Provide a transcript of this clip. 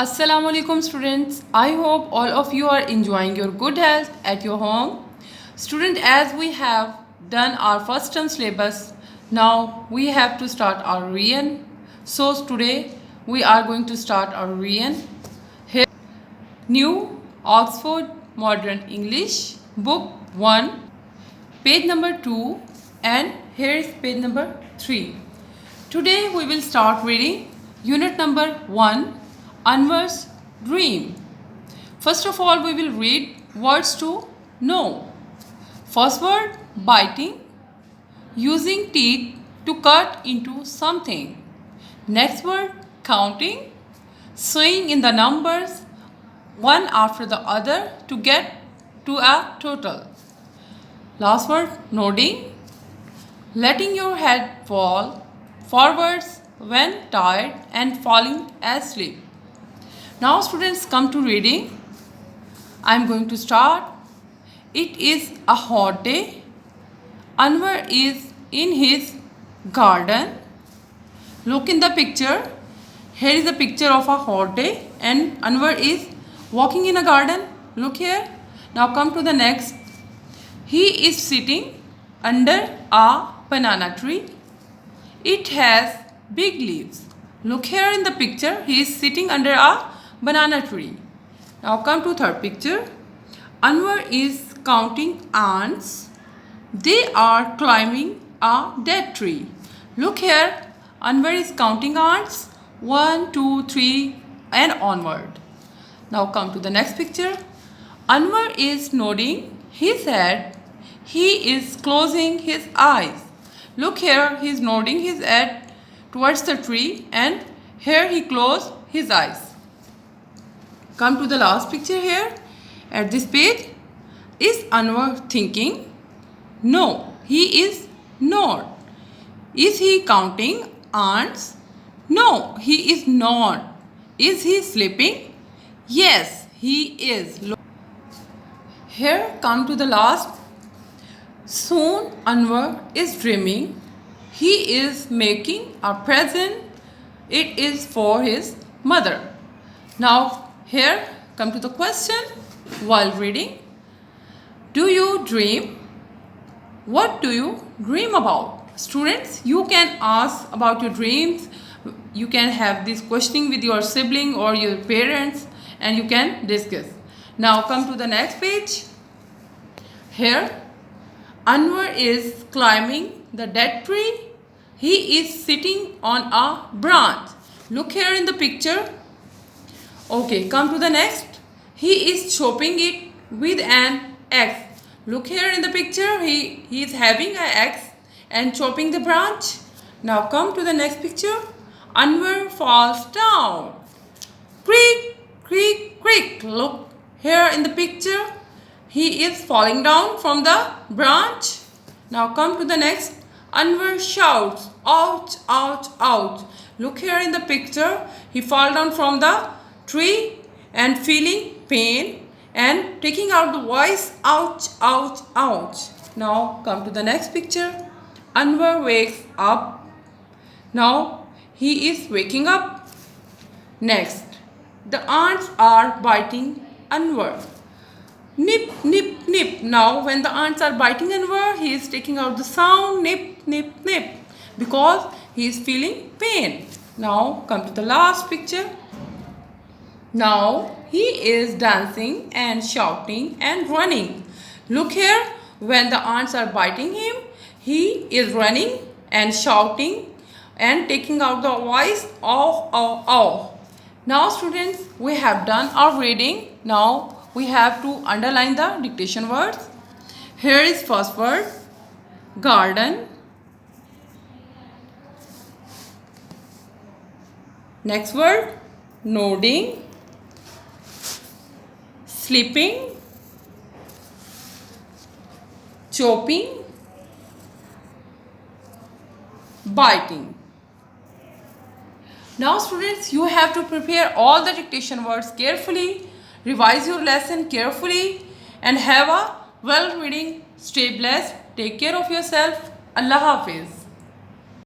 Assalamu alaikum students. I hope all of you are enjoying your good health at your home. Student, as we have done our first term syllabus, now we have to start our revision. So today we are going to start our revision. Here, New Oxford Modern English, Book 1, page number 2, and here is page number 3. Today we will start reading unit number 1, Anwar's dream. First of all, we will read words to know. First word, biting, using teeth to cut into something. Next word, counting, saying in the numbers one after the other to get to a total. Last word, nodding, letting your head fall forwards when tired and falling asleep. Now students, come to reading. I am going to start. It is a hot day. Anwar is in his garden. Look in the picture. Here is a picture of a hot day and Anwar is walking in a garden. Look here. Now come to the next. He is sitting under a banana tree. It has big leaves. Look here in the picture. He is sitting under a banana tree. Now come to third picture. Anwar is counting ants. They are climbing a dead tree. Look here. Anwar is counting ants. 1, 2, 3 and onward. Now come to the next picture. Anwar is nodding his head. He is closing his eyes. Look here. He is nodding his head towards the tree and here he closed his eyes. Come to the last picture here. At this page, is Anwar thinking? No, he is not. Is he counting ants? No, he is not. Is he sleeping? Yes, he is. Here come to the last. Soon Anwar is dreaming. He is making a present. It is for his mother. Now here come to the question while reading. Do you dream? What do you dream about? Students, you can ask about your dreams. You can have this questioning with your sibling or your parents and you can discuss. Now come to the next page. Here Anwar is climbing the dead tree. He is sitting on a branch. Look here in the picture. Okay, come to the next. He is chopping it with an axe. Look here in the picture. He is having an axe and chopping the branch. Now come to the next picture. Anwar falls down. Creak, creak, creak. Look here in the picture. He is falling down from the branch. Now come to the next. Anwar shouts, ouch, ouch, ouch. Look here in the picture. He falls down from the tree and feeling pain and taking out the voice, ouch, ouch, ouch. Now come to the next picture. Anwar wakes up. Now he is waking up. Next, the ants are biting Anwar. Nip, nip, nip. Now when the ants are biting Anwar, he is taking out the sound nip, nip, nip because he is feeling pain. Now come to the last picture. Now he is dancing and shouting and running. Look here, when the ants are biting him, he is running and shouting and taking out the voice, oh, oh, oh. Now students, we have done our reading. Now we have to underline the dictation words. Here is first word, garden. Next word, nodding. Sleeping, chopping, biting. Now students, you have to prepare all the dictation words carefully, revise your lesson carefully and have a well reading. Stay blessed. Take care of yourself. Allah Hafiz.